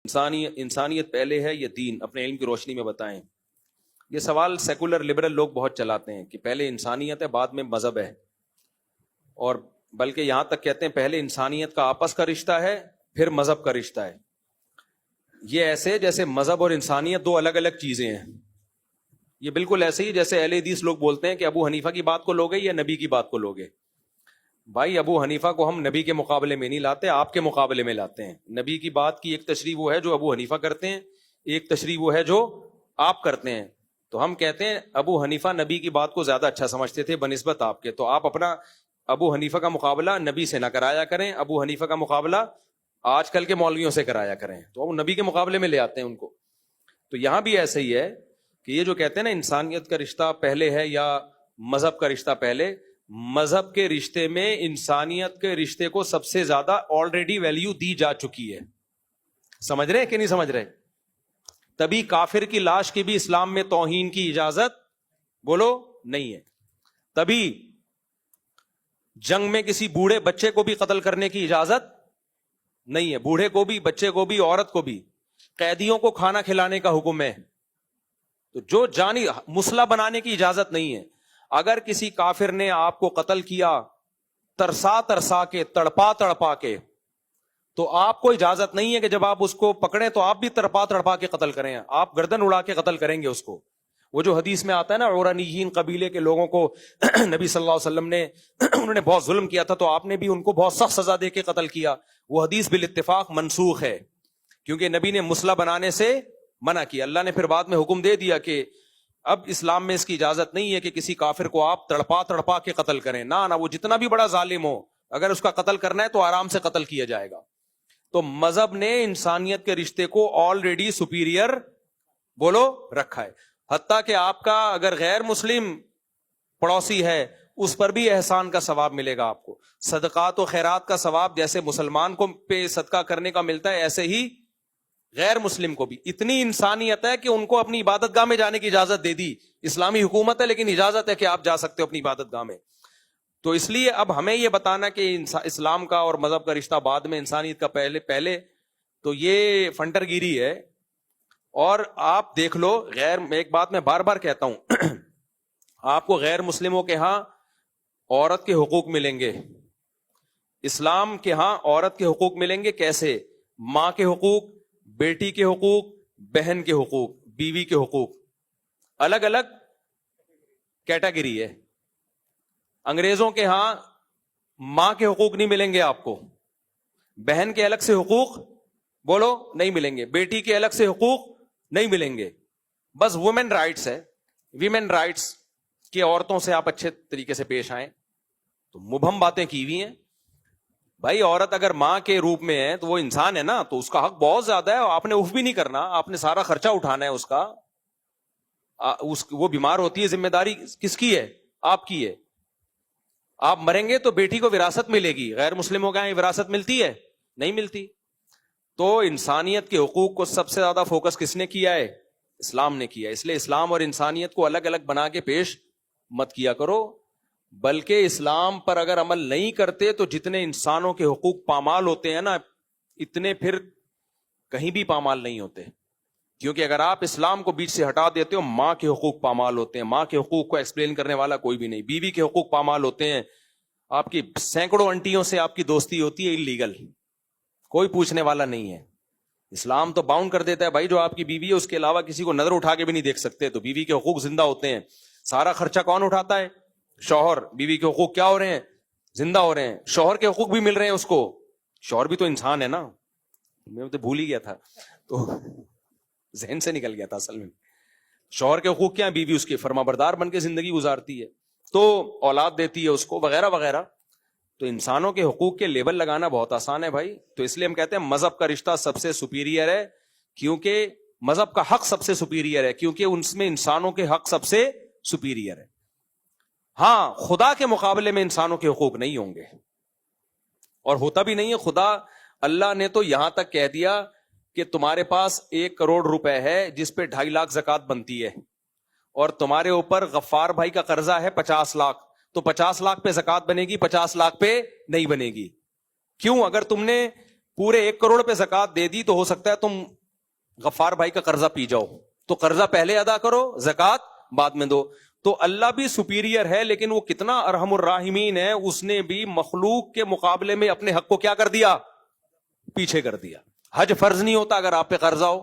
انسانیت پہلے ہے یا دین؟ اپنے علم کی روشنی میں بتائیں۔ یہ سوال سیکولر لبرل لوگ بہت چلاتے ہیں کہ پہلے انسانیت ہے بعد میں مذہب ہے، اور بلکہ یہاں تک کہتے ہیں پہلے انسانیت کا آپس کا رشتہ ہے پھر مذہب کا رشتہ ہے۔ یہ ایسے جیسے مذہب اور انسانیت دو الگ الگ چیزیں ہیں۔ یہ بالکل ایسے ہی جیسے اہل حدیث لوگ بولتے ہیں کہ ابو حنیفہ کی بات کو لوگے یا نبی کی بات کو لوگے۔ بھائی ابو حنیفہ کو ہم نبی کے مقابلے میں نہیں لاتے، آپ کے مقابلے میں لاتے ہیں۔ نبی کی بات کی ایک تشریح وہ ہے جو ابو حنیفہ کرتے ہیں، ایک تشریح وہ ہے جو آپ کرتے ہیں۔ تو ہم کہتے ہیں ابو حنیفہ نبی کی بات کو زیادہ اچھا سمجھتے تھے بنسبت آپ کے، تو آپ اپنا ابو حنیفہ کا مقابلہ نبی سے نہ کرایا کریں، ابو حنیفہ کا مقابلہ آج کل کے مولویوں سے کرایا کریں، تو وہ نبی کے مقابلے میں لے آتے ہیں ان کو۔ تو یہاں بھی ایسے ہی ہے کہ یہ جو کہتے ہیں نا انسانیت کا رشتہ پہلے ہے یا مذہب کا رشتہ پہلے، مذہب کے رشتے میں انسانیت کے رشتے کو سب سے زیادہ آلریڈی ویلیو دی جا چکی ہے۔ سمجھ رہے کہ نہیں سمجھ رہے؟ تبھی کافر کی لاش کی بھی اسلام میں توہین کی اجازت بولو نہیں ہے، تبھی جنگ میں کسی بوڑھے بچے کو بھی قتل کرنے کی اجازت نہیں ہے، بوڑھے کو بھی، بچے کو بھی، عورت کو بھی۔ قیدیوں کو کھانا کھلانے کا حکم ہے، تو جو جانی مسلح بنانے کی اجازت نہیں ہے۔ اگر کسی کافر نے آپ کو قتل کیا ترسا ترسا کے، تڑپا تڑپا کے، تو آپ کو اجازت نہیں ہے کہ جب آپ اس کو پکڑیں تو آپ بھی تڑپا تڑپا کے قتل کریں، آپ گردن اڑا کے قتل کریں گے اس کو۔ وہ جو حدیث میں آتا ہے نا عورانیین قبیلے کے لوگوں کو نبی صلی اللہ علیہ وسلم نے انہوں نے بہت ظلم کیا تھا تو آپ نے بھی ان کو بہت سخت سزا دے کے قتل کیا، وہ حدیث بالاتفاق منسوخ ہے، کیونکہ نبی نے مسلح بنانے سے منع کیا۔ اللہ نے پھر بعد میں حکم دے دیا کہ اب اسلام میں اس کی اجازت نہیں ہے کہ کسی کافر کو آپ تڑپا تڑپا کے قتل کریں، نہ وہ جتنا بھی بڑا ظالم ہو، اگر اس کا قتل کرنا ہے تو آرام سے قتل کیا جائے گا۔ تو مذہب نے انسانیت کے رشتے کو آلریڈی سپیریئر بولو رکھا ہے، حتیٰ کہ آپ کا اگر غیر مسلم پڑوسی ہے اس پر بھی احسان کا ثواب ملے گا آپ کو۔ صدقات و خیرات کا ثواب جیسے مسلمان کو پہ صدقہ کرنے کا ملتا ہے، ایسے ہی غیر مسلم کو بھی۔ اتنی انسانیت ہے کہ ان کو اپنی عبادت گاہ میں جانے کی اجازت دے دی، اسلامی حکومت ہے لیکن اجازت ہے کہ آپ جا سکتے ہو اپنی عبادت گاہ میں۔ تو اس لیے اب ہمیں یہ بتانا کہ اسلام کا اور مذہب کا رشتہ بعد میں، انسانیت کا پہلے، تو یہ فنٹر گیری ہے۔ اور آپ دیکھ لو، ایک بات میں بار بار کہتا ہوں آپ کو غیر مسلموں کے ہاں عورت کے حقوق ملیں گے، اسلام کے ہاں عورت کے حقوق ملیں گے۔ کیسے؟ ماں کے حقوق، بیٹی کے حقوق، بہن کے حقوق، بیوی کے حقوق، الگ الگ کیٹیگری ہے۔ انگریزوں کے ہاں ماں کے حقوق نہیں ملیں گے آپ کو، بہن کے الگ سے حقوق بولو نہیں ملیں گے، بیٹی کے الگ سے حقوق نہیں ملیں گے۔ بس وومن رائٹس ہے، ویمن رائٹس کہ عورتوں سے آپ اچھے طریقے سے پیش آئیں۔ تو مبہم باتیں کی ہوئی ہیں بھائی۔ عورت اگر ماں کے روپ میں ہے تو وہ انسان ہے نا، تو اس کا حق بہت زیادہ ہے، آپ نے اف بھی نہیں کرنا، آپ نے سارا خرچہ اٹھانا ہے اس کا۔ وہ بیمار ہوتی ہے، ذمہ داری کس کی ہے؟ آپ کی ہے۔ آپ مریں گے تو بیٹی کو وراثت ملے گی، غیر مسلموں کے یہاں وراثت ملتی ہے؟ نہیں ملتی۔ تو انسانیت کے حقوق کو سب سے زیادہ فوکس کس نے کیا ہے؟ اسلام نے کیا ہے۔ اس لیے اسلام اور انسانیت کو الگ الگ بنا کے پیش مت کیا کرو، بلکہ اسلام پر اگر عمل نہیں کرتے تو جتنے انسانوں کے حقوق پامال ہوتے ہیں نا، اتنے پھر کہیں بھی پامال نہیں ہوتے۔ کیونکہ اگر آپ اسلام کو بیچ سے ہٹا دیتے ہو، ماں کے حقوق پامال ہوتے ہیں، ماں کے حقوق کو ایکسپلین کرنے والا کوئی بھی نہیں، بیوی کے حقوق پامال ہوتے ہیں، آپ کی سینکڑوں انٹیوں سے آپ کی دوستی ہوتی ہے اللیگل، کوئی پوچھنے والا نہیں ہے۔ اسلام تو باؤنڈ کر دیتا ہے بھائی، جو آپ کی بیوی ہے اس کے علاوہ کسی کو نظر اٹھا کے بھی نہیں دیکھ سکتے، تو بیوی کے حقوق زندہ ہوتے ہیں۔ سارا خرچہ کون اٹھاتا ہے؟ شوہر۔ بیوی کے حقوق کیا ہو رہے ہیں؟ زندہ ہو رہے ہیں۔ شوہر کے حقوق بھی مل رہے ہیں اس کو، شوہر بھی تو انسان ہے نا، میں تو بھول ہی گیا تھا، تو ذہن سے نکل گیا تھا اصل میں۔ شوہر کے حقوق کیا ہیں؟ بیوی اس کے فرما بردار بن کے زندگی گزارتی ہے، تو اولاد دیتی ہے اس کو، وغیرہ وغیرہ۔ تو انسانوں کے حقوق کے لیبل لگانا بہت آسان ہے بھائی۔ تو اس لیے ہم کہتے ہیں مذہب کا رشتہ سب سے سپیریئر ہے، کیونکہ مذہب کا حق سب سے سپیریئر ہے، کیونکہ اس میں انسانوں کے حق سب سے سپیریئر ہے۔ ہاں، خدا کے مقابلے میں انسانوں کے حقوق نہیں ہوں گے، اور ہوتا بھی نہیں ہے۔ خدا اللہ نے تو یہاں تک کہہ دیا کہ تمہارے پاس 1 کروڑ روپے ہے جس پہ 2.5 لاکھ زکوٰۃ بنتی ہے، اور تمہارے اوپر غفار بھائی کا قرضہ ہے 50 لاکھ، تو 50 لاکھ پہ زکوٰۃ بنے گی، 50 لاکھ پہ نہیں بنے گی۔ کیوں؟ اگر تم نے پورے 1 کروڑ پہ زکات دے دی تو ہو سکتا ہے تم غفار بھائی کا قرضہ پی جاؤ, تو قرضہ پہلے ادا کرو, زکات بعد میں دو. تو اللہ بھی سپیریئر ہے, لیکن وہ کتنا ارحم الراحمین ہے, اس نے بھی مخلوق کے مقابلے میں اپنے حق کو کیا کر دیا, پیچھے کر دیا. حج فرض نہیں ہوتا اگر آپ پہ قرضہ ہو,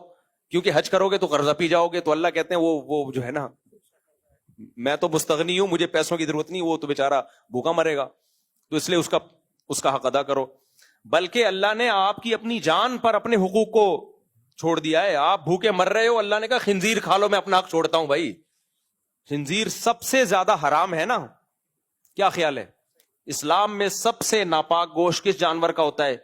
کیونکہ حج کرو گے تو قرضہ پی جاؤ گے. تو اللہ کہتے ہیں وہ جو ہے نا, میں تو مستغنی ہوں, مجھے پیسوں کی ضرورت نہیں, وہ تو بیچارہ بھوکا مرے گا, تو اس لیے اس کا حق ادا کرو. بلکہ اللہ نے آپ کی اپنی جان پر اپنے حقوق کو چھوڑ دیا ہے. آپ بھوکے مر رہے ہو, اللہ نے کہا خنزیر کھا لو, میں اپنا حق چھوڑتا ہوں. بھائی خنزیر سب سے زیادہ حرام ہے نا, کیا خیال ہے؟ اسلام میں سب سے ناپاک گوشت کس جانور کا ہوتا ہے؟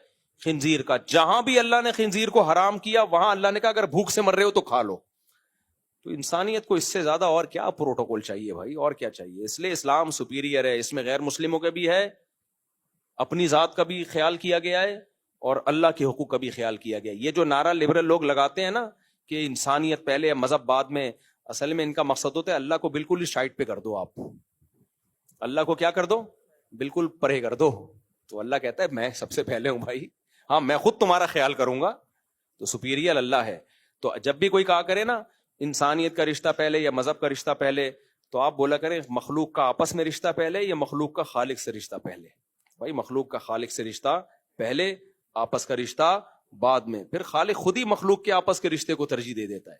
خنزیر کا. جہاں بھی اللہ نے خنزیر کو حرام کیا وہاں اللہ نے کہا اگر بھوک سے مر رہے ہو تو کھا لو. تو انسانیت کو اس سے زیادہ اور کیا پروٹوکول چاہیے بھائی, اور کیا چاہیے؟ اس لیے اسلام سپیریئر ہے. اس میں غیر مسلموں کے بھی ہے, اپنی ذات کا بھی خیال کیا گیا ہے, اور اللہ کے حقوق کا بھی خیال کیا گیا. یہ جو نعرہ لبرل لوگ لگاتے ہیں نا کہ انسانیت پہلے مذہب بعد میں, اصل میں ان کا مقصد ہوتا ہے اللہ کو بالکل ہی سائڈ پہ کر دو. آپ اللہ کو کیا کر دو, بالکل پرے کر دو. تو اللہ کہتا ہے میں سب سے پہلے ہوں بھائی, ہاں میں خود تمہارا خیال کروں گا. تو سپیریئر اللہ ہے. تو جب بھی کوئی کہا کرے نا انسانیت کا رشتہ پہلے یا مذہب کا رشتہ پہلے, تو آپ بولا کریں مخلوق کا آپس میں رشتہ پہلے یا مخلوق کا خالق سے رشتہ پہلے. بھائی مخلوق کا خالق سے رشتہ پہلے, آپس کا رشتہ بعد میں. پھر خالق خود ہی مخلوق کے آپس کے رشتے کو ترجیح دے دیتا ہے.